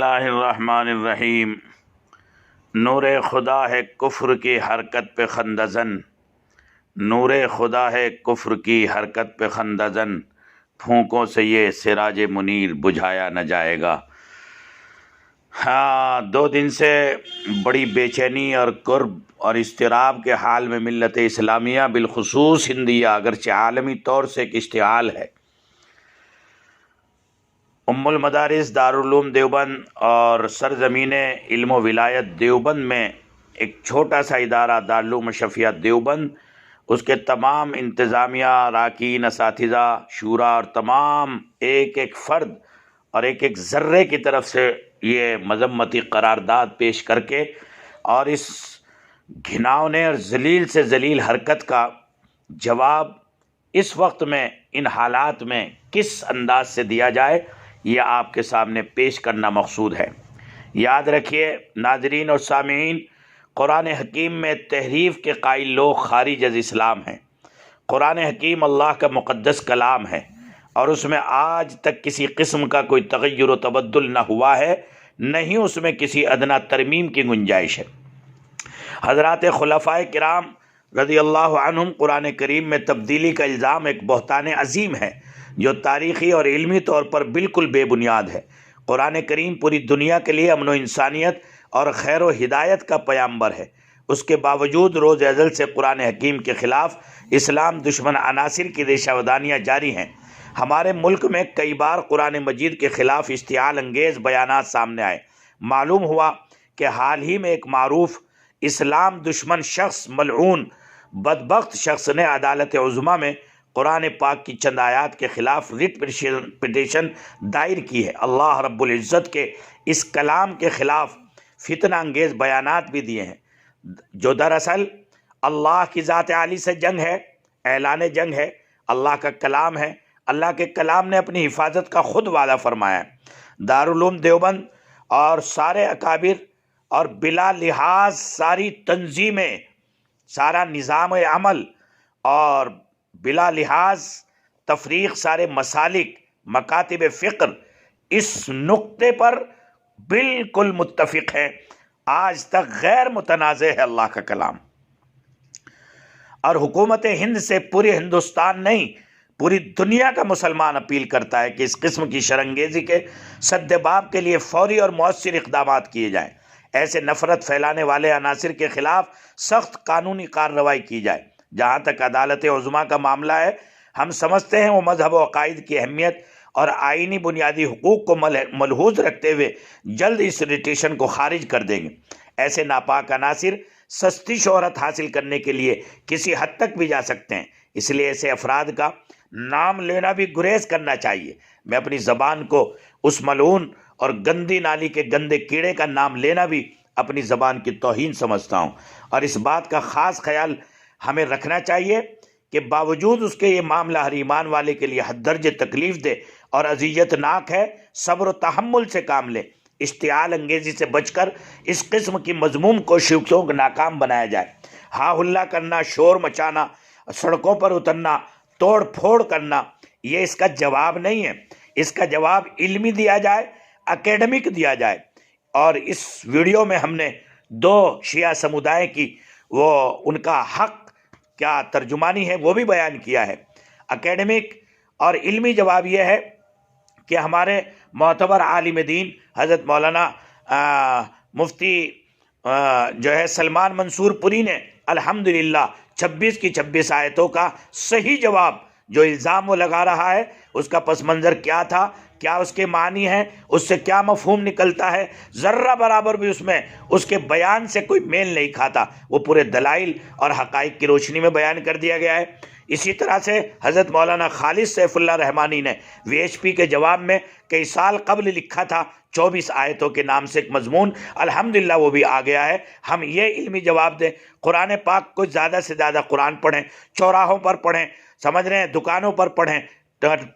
اللہ الرحمن الرحیم۔ نور خدا ہے کفر کی حرکت پہ خندہ زن، نور خدا ہے کفر کی حرکت پہ خندہ زن، پھونکوں سے یہ سراج منیر بجھایا نہ جائے گا۔ ہاں، 2 دن سے بڑی بے چینی اور کرب اور اضطراب کے حال میں ملت اسلامیہ بالخصوص ہندیہ اگرچہ عالمی طور سے ایک اشتعال ہے۔ ام المدارس دارالعلوم دیوبند اور سرزمین علم و ولایت دیوبند میں ایک چھوٹا سا ادارہ دارالعلوم اشرفیہ دیوبند، اس کے تمام انتظامیہ، اراکین، اساتذہ، شورا اور تمام ایک ایک فرد اور ایک ایک ذرے کی طرف سے یہ مذمتی قرارداد پیش کر کے اور اس گھناؤنے اور ذلیل سے ذلیل حرکت کا جواب اس وقت میں ان حالات میں کس انداز سے دیا جائے، یہ آپ کے سامنے پیش کرنا مقصود ہے۔ یاد رکھیے ناظرین اور سامعین، قرآن حکیم میں تحریف کے قائل لوگ خارج از اسلام ہیں۔ قرآن حکیم اللہ کا مقدس کلام ہے اور اس میں آج تک کسی قسم کا کوئی تغیر و تبدل نہ ہوا ہے، نہ ہی اس میں کسی ادنا ترمیم کی گنجائش ہے۔ حضرات خلفائے کرام رضی اللہ عنہم قرآن کریم میں تبدیلی کا الزام ایک بہتان عظیم ہے جو تاریخی اور علمی طور پر بالکل بے بنیاد ہے۔ قرآن کریم پوری دنیا کے لیے امن و انسانیت اور خیر و ہدایت کا پیامبر ہے، اس کے باوجود روز ازل سے قرآن حکیم کے خلاف اسلام دشمن عناصر کی ریشہ جاری ہیں۔ ہمارے ملک میں کئی بار قرآن مجید کے خلاف اشتعال انگیز بیانات سامنے آئے۔ معلوم ہوا کہ حال ہی میں ایک معروف اسلام دشمن شخص، ملعون بدبخت شخص نے عدالت عظمیٰ میں قرآن پاک کی چند آیات کے خلاف ریٹ پٹیشن دائر کی ہے۔ اللہ رب العزت کے اس کلام کے خلاف فتنہ انگیز بیانات بھی دیے ہیں جو دراصل اللہ کی ذات عالی سے جنگ ہے، اعلان جنگ ہے۔ اللہ کا کلام ہے، اللہ کے کلام نے اپنی حفاظت کا خود وعدہ فرمایا ہے۔ دارالعلوم دیوبند اور سارے اکابر اور بلا لحاظ ساری تنظیمیں، سارا نظام عمل اور بلا لحاظ تفریق سارے مسالک، مکاتب فکر اس نقطے پر بالکل متفق ہیں، آج تک غیر متنازع ہے اللہ کا کلام۔ اور حکومت ہند سے پورے ہندوستان نہیں، پوری دنیا کا مسلمان اپیل کرتا ہے کہ اس قسم کی شرانگیزی کے سدباب کے لیے فوری اور مؤثر اقدامات کیے جائیں۔ ایسے نفرت پھیلانے والے عناصر کے خلاف سخت قانونی کارروائی کی جائے۔ جہاں تک عدالت عظمیٰ کا معاملہ ہے، ہم سمجھتے ہیں وہ مذہب و عقائد کی اہمیت اور آئینی بنیادی حقوق کو ملحوظ رکھتے ہوئے جلد اس ریٹیشن کو خارج کر دیں گے۔ ایسے ناپاک عناصر سستی شہرت حاصل کرنے کے لیے کسی حد تک بھی جا سکتے ہیں، اس لیے ایسے افراد کا نام لینا بھی گریز کرنا چاہیے۔ میں اپنی زبان کو اس ملعون اور گندی نالی کے گندے کیڑے کا نام لینا بھی اپنی زبان کی توہین سمجھتا ہوں، اور اس بات کا خاص خیال ہمیں رکھنا چاہیے کہ باوجود اس کے یہ معاملہ ہر ایمان والے کے لیے حد درجے تکلیف دہ اور اذیت ناک ہے۔ صبر و تحمل سے کام لیں، اشتعال انگیزی سے بچ کر اس قسم کی مذموم کوششوں کو ناکام بنایا جائے۔ ہاں ہلا کرنا، شور مچانا، سڑکوں پر اترنا، توڑ پھوڑ کرنا، یہ اس کا جواب نہیں ہے۔ اس کا جواب علمی دیا جائے، اکیڈمک دیا جائے۔ اور اس ویڈیو میں ہم نے 2 شیعہ سمودائے کی وہ ان کا حق کیا ترجمانی ہے وہ بھی بیان کیا ہے۔ اکیڈمک اور علمی جواب یہ ہے کہ ہمارے معتبر عالم دین حضرت مولانا مفتی جو ہے سلمان منصور پوری نے الحمدللہ 26 کی 26 آیتوں کا صحیح جواب، جو الزام وہ لگا رہا ہے اس کا پس منظر کیا تھا، کیا اس کے معنی ہیں، اس سے کیا مفہوم نکلتا ہے، ذرہ برابر بھی اس میں اس کے بیان سے کوئی میل نہیں کھاتا، وہ پورے دلائل اور حقائق کی روشنی میں بیان کر دیا گیا ہے۔ اسی طرح سے حضرت مولانا خالد سیف اللہ رحمانی نے VHP کے جواب میں کئی سال قبل لکھا تھا 24 آیتوں کے نام سے ایک مضمون، الحمدللہ وہ بھی آ گیا ہے۔ ہم یہ علمی جواب دیں، قرآن پاک کو زیادہ سے زیادہ قرآن پڑھیں، چوراہوں پر پڑھیں، سمجھ رہے ہیں، دکانوں پر پڑھیں،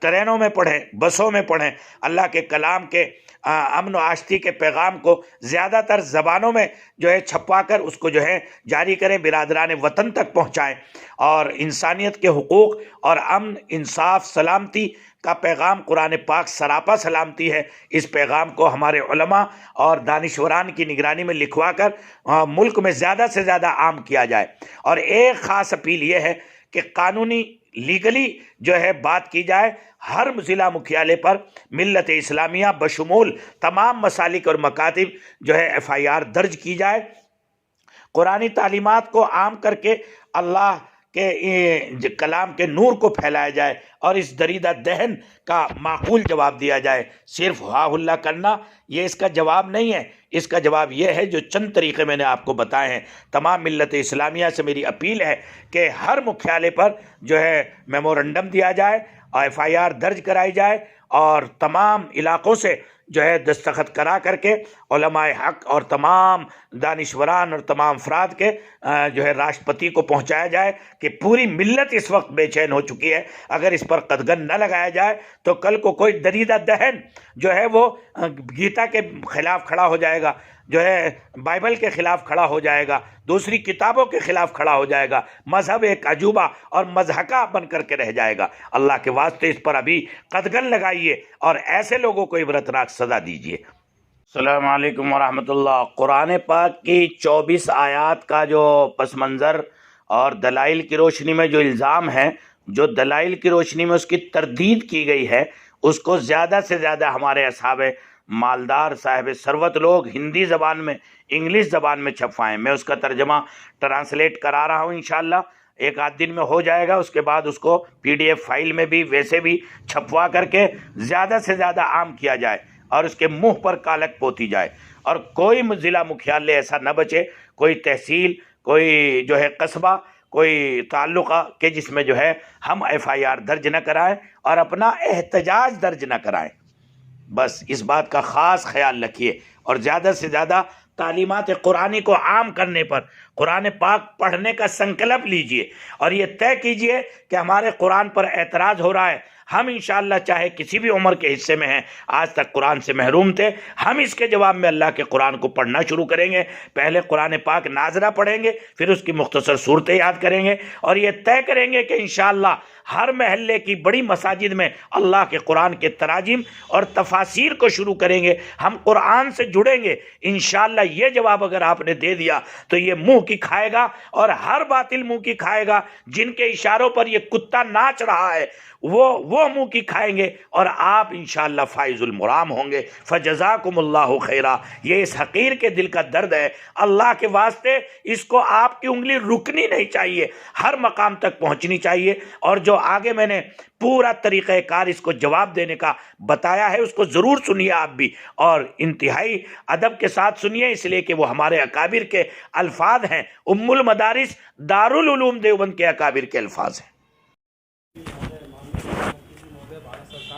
ٹرینوں میں پڑھیں، بسوں میں پڑھیں، اللہ کے کلام کے امن و آشتی کے پیغام کو زیادہ تر زبانوں میں جو ہے چھپوا کر اس کو جو ہے جاری کریں، برادران وطن تک پہنچائیں، اور انسانیت کے حقوق اور امن، انصاف، سلامتی کا پیغام قرآن پاک سراپا سلامتی ہے۔ اس پیغام کو ہمارے علماء اور دانشوران کی نگرانی میں لکھوا کر ملک میں زیادہ سے زیادہ عام کیا جائے۔ اور ایک خاص اپیل یہ ہے کہ قانونی لیگلی جو ہے بات کی جائے، ہر ضلع مکھیالے پر ملت اسلامیہ بشمول تمام مسالک اور مکاتب جو ہے FIR درج کی جائے، قرآنی تعلیمات کو عام کر کے اللہ کے کلام کے نور کو پھیلایا جائے، اور اس دریدہ دہن کا معقول جواب دیا جائے۔ صرف ہا ہلا کرنا یہ اس کا جواب نہیں ہے، اس کا جواب یہ ہے جو چند طریقے میں نے آپ کو بتائے ہیں۔ تمام ملت اسلامیہ سے میری اپیل ہے کہ ہر مکھیالے پر جو ہے میمورنڈم دیا جائے اور FIR درج کرائی جائے، اور تمام علاقوں سے جو ہے دستخط کرا کر کے علماء حق اور تمام دانشوران اور تمام افراد کے جو ہے راشٹرپتی کو پہنچایا جائے کہ پوری ملت اس وقت بے چین ہو چکی ہے۔ اگر اس پر قدغن نہ لگایا جائے تو کل کو کوئی دریدہ دہن جو ہے وہ گیتا کے خلاف کھڑا ہو جائے گا، جو ہے بائبل کے خلاف کھڑا ہو جائے گا، دوسری کتابوں کے خلاف کھڑا ہو جائے گا، مذہب ایک عجوبہ اور مضحکہ بن کر کے رہ جائے گا۔ اللہ کے واسطے اس پر ابھی قدغن لگائیے اور ایسے لوگوں کو عبرتناک سزا دیجیے۔ السلام علیکم ورحمۃ اللہ۔ قرآن پاک کی 24 آیات کا جو پس منظر اور دلائل کی روشنی میں جو الزام ہے، جو دلائل کی روشنی میں اس کی تردید کی گئی ہے، اس کو زیادہ سے زیادہ ہمارے اصحاب مالدار صاحب ثروت لوگ ہندی زبان میں، انگلش زبان میں چھپوائیں۔ میں اس کا ترجمہ ٹرانسلیٹ کرا رہا ہوں، انشاءاللہ ایک آدھ دن میں ہو جائے گا۔ اس کے بعد اس کو PDF فائل میں بھی ویسے بھی چھپوا کر کے زیادہ سے زیادہ عام کیا جائے، اور اس کے منہ پر کالک پوتی جائے، اور کوئی ضلع مکھیالے ایسا نہ بچے، کوئی تحصیل، کوئی جو ہے قصبہ، کوئی تعلقہ کہ جس میں جو ہے ہم FIR درج نہ کرائیں اور اپنا احتجاج درج نہ کرائیں۔ بس اس بات کا خاص خیال رکھیے، اور زیادہ سے زیادہ تعلیمات قرآنی کو عام کرنے پر قرآن پاک پڑھنے کا سنکلپ لیجئے، اور یہ طے کیجئے کہ ہمارے قرآن پر اعتراض ہو رہا ہے، ہم انشاءاللہ چاہے کسی بھی عمر کے حصے میں ہیں، آج تک قرآن سے محروم تھے، ہم اس کے جواب میں اللہ کے قرآن کو پڑھنا شروع کریں گے۔ پہلے قرآن پاک ناظرہ پڑھیں گے، پھر اس کی مختصر صورتیں یاد کریں گے، اور یہ طے کریں گے کہ انشاءاللہ ہر محلے کی بڑی مساجد میں اللہ کے قرآن کے تراجم اور تفاسیر کو شروع کریں گے، ہم قرآن سے جڑیں گے انشاءاللہ۔ یہ جواب اگر آپ نے دے دیا تو یہ منہ کی کھائے گا، اور ہر باطل منہ کی کھائے گا۔ جن کے اشاروں پر یہ کتا ناچ رہا ہے وہ منہ کی کھائیں گے، اور آپ انشاءاللہ فائز المرام ہوں گے۔ فجزاکم اللہ خیرہ۔ یہ اس حقیر کے دل کا درد ہے، اللہ کے واسطے اس کو آپ کی انگلی رکنی نہیں چاہیے، ہر مقام تک پہنچنی چاہیے۔ اور جو آگے میں نے پورا طریقہ کار اس کو جواب دینے کا بتایا ہے، اس کو ضرور سنیے آپ بھی، اور انتہائی ادب کے ساتھ سنیے، اس لیے کہ وہ ہمارے اکابر کے الفاظ ہیں، ام المدارس دارالعلوم دیوبند کے اکابر کے الفاظ ہیں۔